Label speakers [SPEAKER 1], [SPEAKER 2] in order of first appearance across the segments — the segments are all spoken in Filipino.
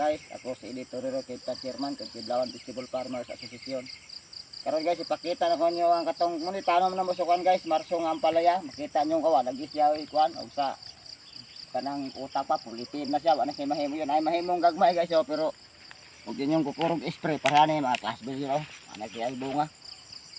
[SPEAKER 1] guys. Ako si Editor Roque Chairman kay Kidlawan Festival Farmers Association. Karon guys ipakita na ko niyo ang katong muni tanom na mo sa kuan guys, marso nga ampalaya. Makita niyo kawa lagi siya kuan og sa kanang utak pa pulipid na siya, wala siya mahimo yun. Ay mahimong gagmay guys pero ug yun yung kukurog spray para ni matas bilyo ana kay bunga.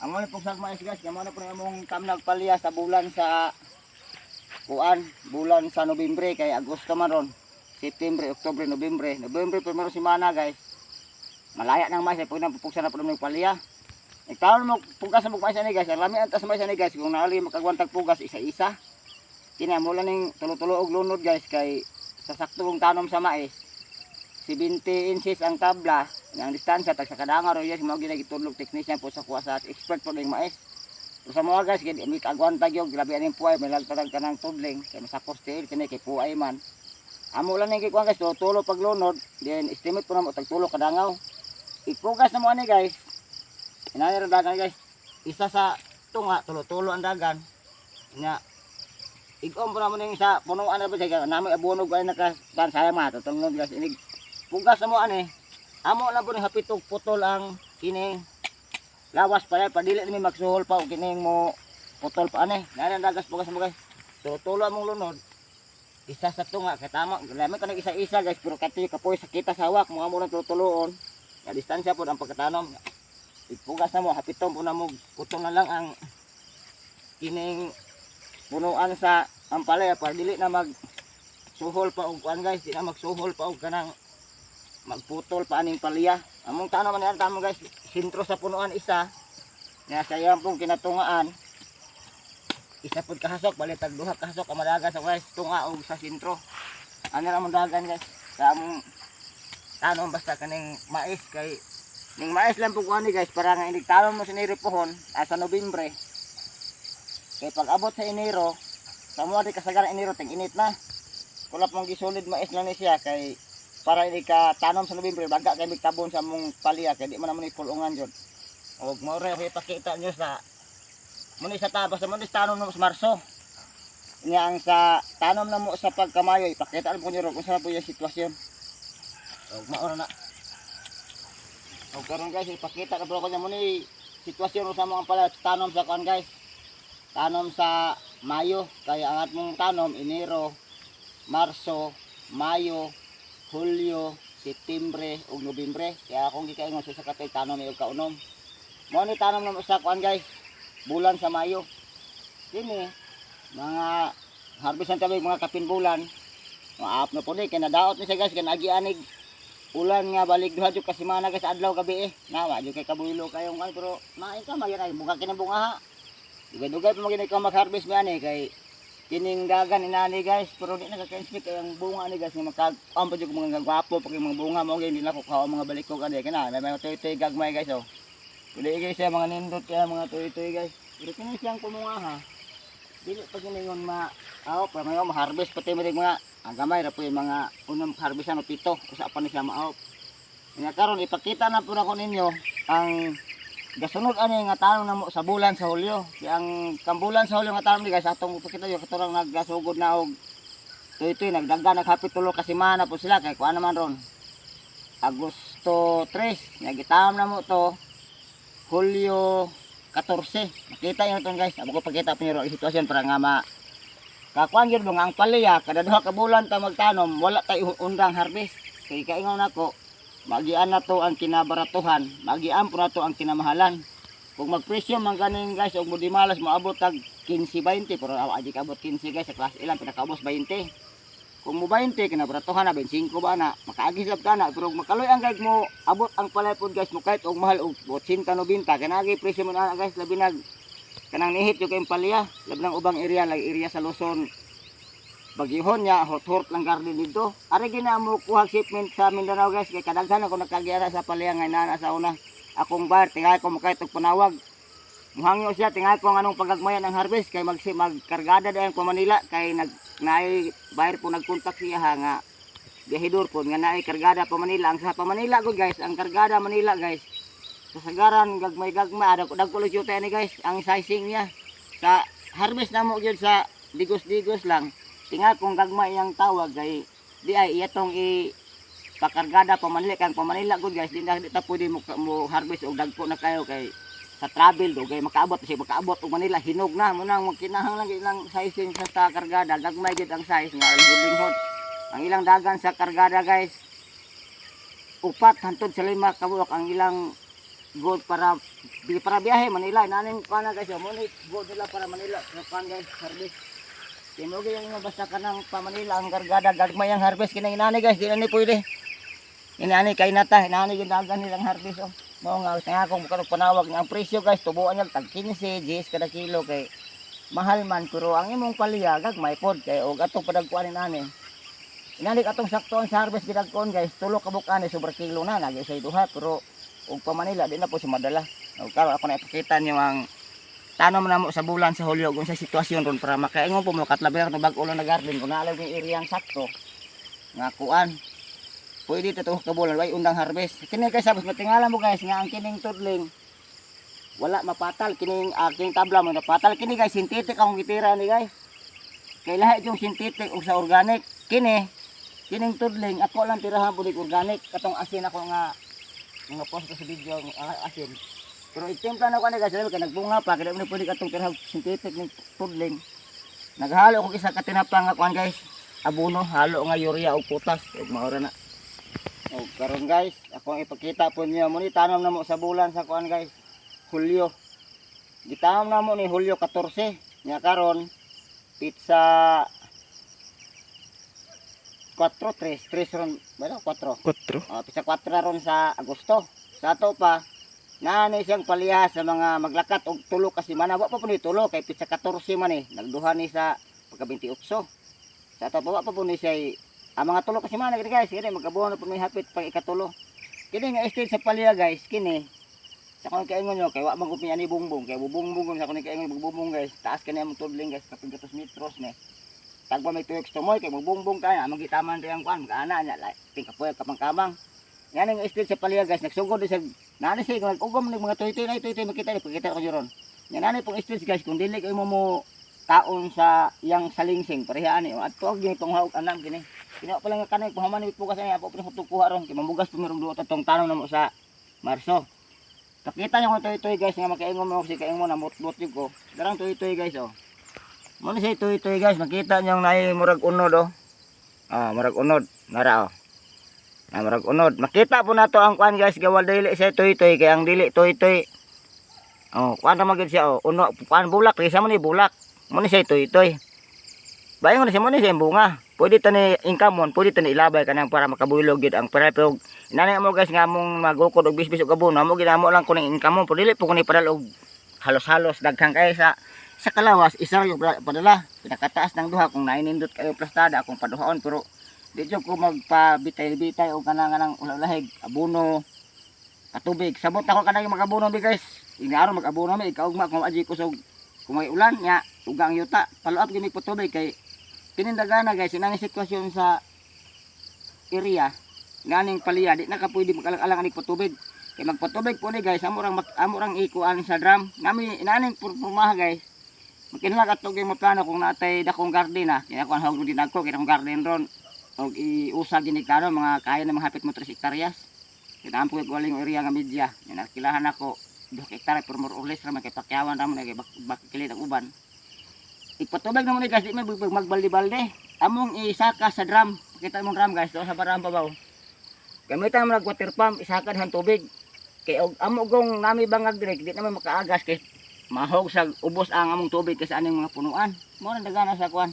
[SPEAKER 1] Ang mga pugsag mais guys, kamo na po among kamnag palya sa bulan sa bulan sa Nobyembre kay Agosto man ron. September, Oktubre, Nobyembre. Nobyembre primero semana guys. Malaya nang mais pag napupugsa na po ng palya. Ikaw mo pugas mo mais ani guys. Lami ang tas mais ani guys kung naali makagwantag pugas isa-isa. Kini mo lang ning tulo-tulo og lunod guys kay sa saktong tanom sa mais. 70 inches ang tabla, ang distansya tag sa kadanga ro yes mao ginagitulog technician po sa kuha sa expert po ning mais. Sa mga guys kay mi kagwantag yung grabe aning puay may laltag kanang tudling kay masakos tiil kini kay puay man. Amo lang ning gikuan guys tulo paglunod then estimate po na mo tag tulo kadangaw. Ipugas na mo ani guys. Inani ra dagan guys. Isa sa tunga tulo-tulo ang dagan. Nya igom po na mo ning sa punuan na ba siya nami abono gay nakaban saya ma tutulog guys inig pugas na mo ani. Amo lang po ni hapitog putol ang kining lawas pa padili ni magsuhol pa og kining mo putol pa ani. Nana dagas pugas mo guys. Tulo among lunod. Isa sa tunga kay tama lamay kanang isa-isa guys pero kati kapoy sa kita sa hawak mo amo nang tutuloon. Ya distansya po ang pagkatanom. Ipugas na mo hapiton po na mo putol na lang ang kining punuan sa ampalaya para dili na mag suhol pa og kuan guys, di na magsuhol pa og kanang magputol pa aning palya. Among tanom man tamo guys, sentro sa punuan isa. Nga sayang pong kinatungaan. Isa pud kahasok bali tag duha kahasok ang madaga sa guys, tunga og sa sentro. Ano ra man dagan guys sa among tanom basta kaning mais kay ning mais lang pug ani guys para nga inig tanom mo sa Enero sa Nobyembre. Kay pag abot sa Enero, sa mga di kasagaran Enero ting init na. Kulap mong gisulid mais na ni siya kay para inig ka tanom sa Nobyembre baga kay migtabon sa among palya kay di man namon ipulungan jud. Og mao ra ipakita nyo sa muni sa tabas sa muni tanom na mo sa Marso. Nya ang sa tanom na mo sa pagkamayo ipakita mo nyo kung saan po yung sitwasyon. Og mao ra na. Og karon guys ipakita ka ko nya muni sitwasyon sa mga pala tanom sa kan guys. Tanom sa Mayo kaya ang atmong tanom Enero, Marso, Mayo, Hulyo, Septembre ug Nobyembre. Kaya akong gikaingon sa katay tanom ay kaunom. Mao ni tanom na sa kuan guys. Bulan sa Mayo. Kini mga harvest ang tabi mga kapin bulan. Maap na po ni kay nadaot ni siya guys kay nagianig ulan nga balik duha jud ka semana guys adlaw gabi Nawa jud kay kabuylo kayong kan pero nain ka magyay buka kini bunga ha. Dugay-dugay pa magini ka mag-harvest mi ani kay kining dagan inani guys pero di nakaka-inspect kay ang bunga ni guys nga makag-ampo jud mga gwapo pag mga bunga mo gyud nila ko kaw mga balikog ani kana may toy-toy gagmay guys oh. Pwede guys siya mga nindot kaya mga toy-toy guys. Pero kini siyang pumunga ha. Dili pa giningon para may ma-harvest pati mga ang gamay ra po yung mga unang harvestan o pito usa pa ni siya ma-out. Nga karon ipakita na po ko ninyo ang gasunod ani nga tanom na mo sa bulan sa Hulyo. Kaya ang kambulan sa Hulyo nga tanom ni guys atong ipakita yo katurang naggasugod na og toy-toy nagdagga naghapit tulo ka semana po sila kay kuan naman ron. Agosto 3 nga gitanom na mo to Hulyo 14. Makita nyo ito guys. Abo ko pagkita po nyo ang sitwasyon para nga kakuan yun mga ang palya. Kada duha ka bulan ta magtanom, wala tayo undang harvest. Kaya kaingaw na ko, magian na to ang kinabaratuhan. Magian po na to ang kinamahalan. Kung magpresyo man ganing guys, og mudimalas maabot tag 15-20. Pero awa di kabot 15 guys, sa class ilang pinakaubos 20. Kung mo 20, kinabaratuhan na 25 ba na, makaagis lab ka na. Pero makaloy ang guys mo, abot ang palay po guys mo kahit og mahal og 80-90. Kanagi presyo mo na guys, labi nag kanang nihit yung kayong palya. Labi ng ubang area, like area sa Luzon. Bagyihon niya, hot lang garden dito. Ari gina mo kuha shipment sa Mindanao guys, kay kadaghan ako nagkagiara sa palya nga inana sa una. Akong bar, tingay ko mo kahit og panawag. Muhangyo siya, tingay ko anong pagagmayan ng harvest, kay magkargada dayon ko Manila, kay naay bayar po nagkontak siya ha nga biyahidor po nga naay kargada pa Manila. Ang sa pa Manila ko guys, ang kargada Manila guys kasagaran gagmay dagkulo jud ni guys ang sizing niya sa harvest na mo gyud sa digos-digos lang tinga kung gagmay yang tawag kay di ay iyatong pakargada pamanili kang pamanila gud guys, di ta pwede mo harvest og dagko na kayo kay sa travel do kay makaabot og Manila hinog na mo nang kinahanglan ilang sizing sa kargada gagmay gid ang size nga linghod. Ang ilang dagan sa kargada guys 4 hangtod sa 5 kabuok ang ilang gold para biyahe Manila naning pana guys mo ni gold nila para Manila pan guys harvest. Tinugi yung basta kanang pa Manila ang kargada gagmay ang harvest kinang inani guys di na ni pwede. Inani kay nata inani gid dagan nilang harvest oh. Mao nga akong kanang panawag nga ang presyo guys tubuan niya tag 15 10 kada kilo kay mahal man pero ang imong palya gagmay pod kay og atong padagkuan inani. Inani atong saktuan sa harvest bidagkon guys tulo ka bukan sobra kilo na lagi sa duha pero og pa Manila di na po si madala. Og karon ako na ipakita niyo ang tanom na mo sa bulan sa Hulyo kung sa sitwasyon ron para makaingon po mo katlabi ang bag-o na garden kung naalay yung area sakto nga kuan. Pwede ito ka bulan way undang harvest. Kini guys sabos matingala mo guys nga ang kining tudling wala mapatal kining aking tabla mo napatal kini guys synthetic akong gitira ni guys. Kay lahi yung synthetic ug sa organic kining tudling ako lang tirahan pud organic katong asin ako nga post ko sa video asin. Pero itimpla na ko ni guys kay nagbunga pa kay mo pwede katong tirahan synthetic ning tudling. Naghalo ko isa ka tinapang nga kuan guys abono halo nga urea ug potas ug maura na. O karon guys, ako ang ipakita po niyo mo ni tanom na mo sa bulan sa kuan guys. Hulyo. Gitanom na mo ni Hulyo 14. Nya karon pizza 3 ron, bala 4. Pizza 4 ron sa Agosto. Sa ato pa nani siyang palihas sa mga maglakat og tulo kasi man wa pa po ni tulo kay pizza 14 man nagduha ni sa pagka 28. Sa ato pa po ni siya ang mga tulo kasi man guys, kini magabuo na po may hapit pag ikatulo. Kini nga stage sa palya guys, kini sa kuno kaingon nyo kay wa man gupin ani bungbong kay bubungbong sa kuno kaingon bugbong guys. Taas kani among tudling guys, kapag 2 metros ni. Tagba may tuyok stomoy kay bubungbong kay among gitaman riyang kuan, mag-ana nya like tingkapoy kapang-kamang. Yan ang stage sa palya guys, nagsugod sa nani say nag-ugom ni mga tuytoy na tuytoy makita ko juron. Yan nani pong stage guys, kung dili kay mo taon sa yang salingsing parehaan ni adto gini panghawog anam gini. Kina pa lang nga kanay pahaman ni pugas ay apo pinhutukuha ron kay mamugas pumirong duot atong tanom na mo sa Marso. Pakita niyo kung toy guys nga makaingon mo si kaingon na mutbot ko. Darang toy guys oh. Mo ni say toy guys makita niyo nay murag unod oh. Murag unod nara oh. Murag unod. Makita po nato ang kuan guys gawal dili say toy kay ang dili toy. Oh, kuan ra magid siya oh. Uno kuan bulak risa mo ni bulak. Mo ni say toy. Bayon na siya mo ni sa bunga. Pwede tani income mon, pwede tani ilabay kanang para makabulog gid ang pero inani mo guys nga among magukod og bisbis og abono amo ginamo lang kuning income mo, pwede po kuni padal og halos-halos daghang kay sa kalawas isa yung padala pinakataas ng duha kung nainindot kayo plastada akong paduhaon pero di jud ko magpabitay-bitay og kanang ulahig abono katubig sabot ako kanang magabono mi guys inaron magabono mi ikaugma kung aji ko kung may ulan nya ugang yuta paluap gini po tubig kay pinindagana guys inang sitwasyon sa area nganing palya di na ka pwede mag-alang-alang ani patubig kay magpatubig po ni guys amurang ikuan sa drum nami inaning purmaha guys makinlag atog yung plano kung natay dakong garden kinakuan hawag din ako kinakong garden ron og iusag gini kano mga kaya na mahapit mo 3 hektaryas kinampo ko galing area nga media nakilahan ako 2 hektarya per more or less ra man kay pakyawan ra man kay bakilit ang uban. Ipatubig naman ni guys, di may magbalde-balde. Among isaka sa drum. Pakita mong drum guys, doon sa barang babaw. Gamitan mo water pump, isaka dihan tubig. Kay amo gong nami bangag direk, di naman makaagas kay mahog sa ubos ang among tubig kasi aning mga punuan. Mo na dagana sa kuan.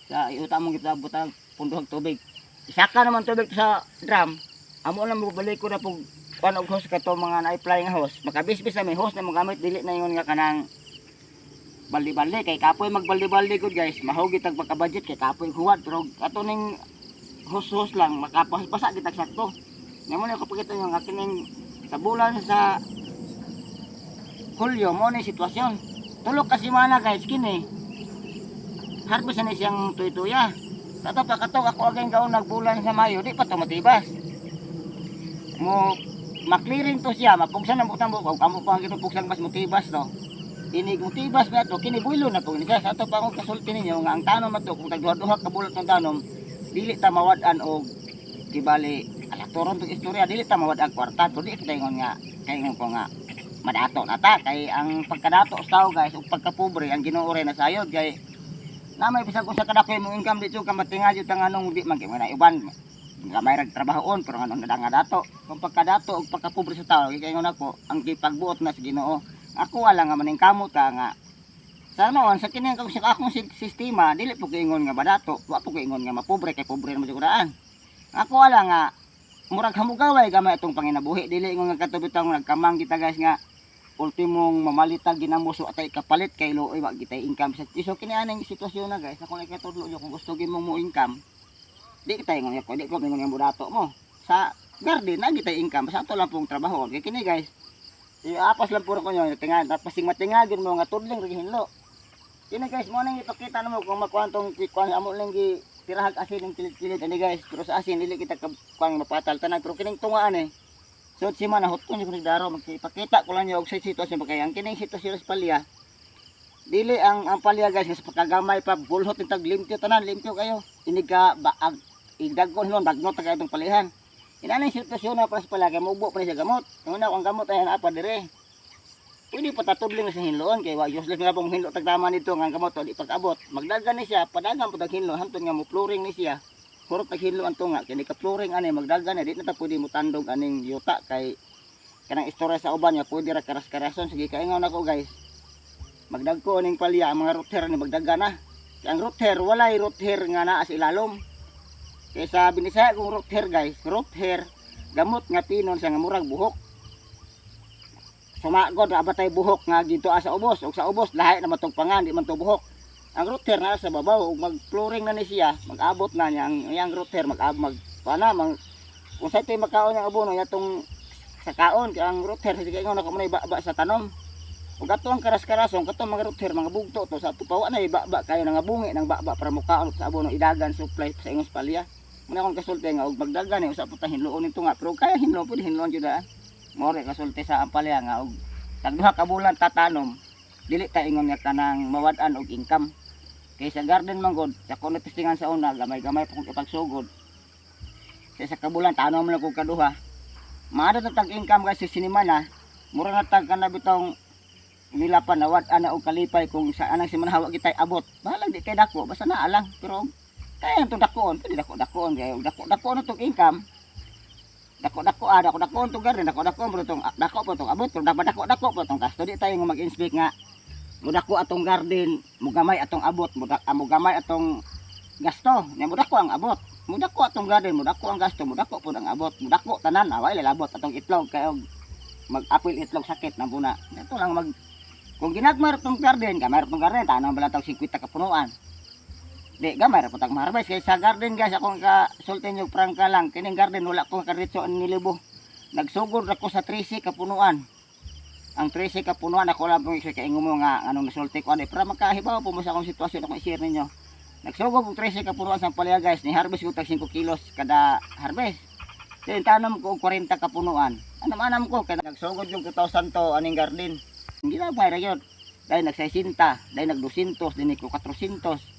[SPEAKER 1] Sa iuta mong gitabutang punduhag tubig. Isaka naman tubig sa drum. Amo lang mo balik ko na pug kuan og hose kato mga na-apply nga hose. Makabisbis na may hose na mo gamit dili na ingon nga kanang baldi-baldi kay kapoy magbaldi-baldi gud guys mahugi tag pagka-budget kay kapoy huwad pero ato ning hus-hus lang makapasa kitag sakto namo na ko pakita yung aking sa bulan sa Hulyo mo ni sitwasyon tulok kasi mana guys kini harvest na siyang tuytuya tato pa kato ako agay gaon nagbulan sa Mayo di pa to matibas mo maklearing to siya mapugsan ang butang bukaw kamo pa ang pugsan mas motibas to ini kung tibas na to kini builo na po niya sa ato pa akong kasulti ninyo nga ang tanom na to kung tagduha-duha ka bulot ng tanom dili ta mawad-an og tibali turon tong istorya dili ta mawad ang kwarta to di kita ingon nga kay ingon ko nga madato na ta kay ang pagkadato sa tao guys ug pagkapobre ang Ginoo ray nasayod kay na may bisag usa ka dako imong income dito ka matinga jud tang anong di man kay mga uban gamay rag trabahoon pero anong nadanga dato kung pagkadato ug pagkapobre sa tao kay ingon ako ang gipagbuot na sa Ginoo ako wala nga maning kamot nga sa noon sa kini kung sa akong sistema dili po ingon nga badato wa po ingon nga mapobre kay pobre mo jud daan ako wala nga murag hamugaway gamay atong panginabuhi dili ingon nga katubitang nagkamang kita guys nga ultimong mamalitag ginamuso atay kapalit kay luoy wa kita income sa iso kini aning sitwasyon na guys ako nakatudlo yo kung gusto gyud mo income di kita ingon ko di ko ingon nga badato mo sa garden na kita income sa ato lang pong trabaho kay kini guys iapas lang puro ko nyo tinga tapos sing matingagin mo nga tudling rig hinlo kini guys mo nang ipakita namo kung makuantong kuan amo lang gi tirahag asin ng kilit-kilit ani guys pero sa asin dili kita kuan mapatal tanan pero kining tungaan so si man huton ni daro magpakita ko lang og sa sitwasyon pa kay ang kining sitwasyon sa palya dili ang palya guys sa pagkagamay pa bulhot ng taglimpyo tanan limpyo kayo inig ka baag idaggon hon bagnot ta itong palihan inani sitwasyon na para sa palya kay mubo pa ni sa gamot una ang gamot ay apa dire pwede patatudling sa hinloon kay wa useless nga pong hinlo tagtama nito nga gamot di pag-abot magdagan ni siya padagan pud ang hinlo hantod nga mo flooring ni siya puro tag hinlo ang tunga kay ni ka flooring ani magdagan di na ta pwede mo tandog aning yuta kay kanang istorya sa uban nga pwede ra karas-karason sige kaingon ako guys magdagko aning palya ang mga root hair ni magdagan na kay ang root hair walay root hair nga naa sa ilalom kay sa binisaya kong root hair guys root hair gamot nga pinon sa nga murag buhok sumagod na abatay buhok nga dito sa ubos ug sa ubos lahi na matugpangan di man to buhok ang router na sa babaw ug mag-flooring na ni siya mag-abot na niya ang iyang router kung sa ito'y makaon yung abono yatong sa kaon kaya ang router sige ingon ako muna ibaba sa tanom ug ato ang karas-karason katong mga router mga bugto to sa tupawa na ibaba kayo nga bungi nang baba para mukaon sa abono idagan supply sa ingos palya muna akong kasulti nga ug magdagan usa pa ta hinloon nito nga pero kaya hinlo pud hinloon jud more kasulti sa ampalya nga og tagduha ka bulan tatanom dili ta ingon nga kanang mawad-an og income kay sa garden man god sa kuno testingan sa una gamay-gamay pa kung ipagsugod sa kabulan tanom lang kog kaduha maada ta tag income kasi sinimana mura na tag kana bitong nilapan na wad-an og kalipay kung sa anang simanhawa kitay abot bahala di kay dako basta naa lang pero kaya itong dakoon pwede dako-dakoon kay dako-dakoon itong income dako-dako itong garden dako-dako po itong abot pero dapat dako-dako po itong gasto di tayo nga mag-inspect nga mudako atong garden mugamay atong abot mugamay atong gasto nya mudako ang abot mudako atong garden mudako ang gasto mudako po ang abot mudako tanan away lalabot atong itlog kayo mag-apil itlog sakit na buna ito lang kung ginagmar itong garden tanong bala tawag 50 ka punuan di gamay ra putang harvest kay sa garden guys akong kasultin yung prangka lang kining garden wala ko karitso ang nilibo nagsugod ako sa 13 kapunuan ang 13 kapunuan ako lang po kaingon mo nga anong nasulti ko ani para makahibaw po mo sa akong sitwasyon akong i-share ninyo nagsugod og 13 kapunuan sa palya guys ni harvest ko tag 5 kilos kada harvest then tanom ko 40 kapunuan anam ko kay nagsugod yung 2,000 to aning garden hindi na bayra yun dahil nag-60 dahil nag-200 din ko 400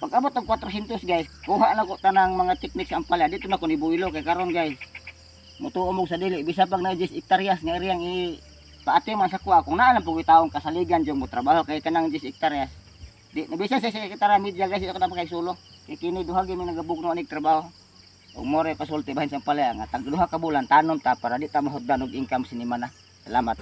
[SPEAKER 1] pag abot ng 400 guys, kuha na ko tanang mga techniques ang pala. Dito na ko ni Builo kay karon guys. Mutuo mo sa dili bisa pag na 10 hektaryas nga iriyang paati man sa kuha kung naa lang pug taong kasaligan jung mo trabaho kay kanang 10 hektaryas. Di nabisa sa hektarya media guys ako na kay sulo. Kay kini duha gyud mi nagabugno anig trabaho. Ug more pasulti bahin sa pala nga tag duha ka bulan tanom ta para di ta mahuddan og income sinimana. Salamat.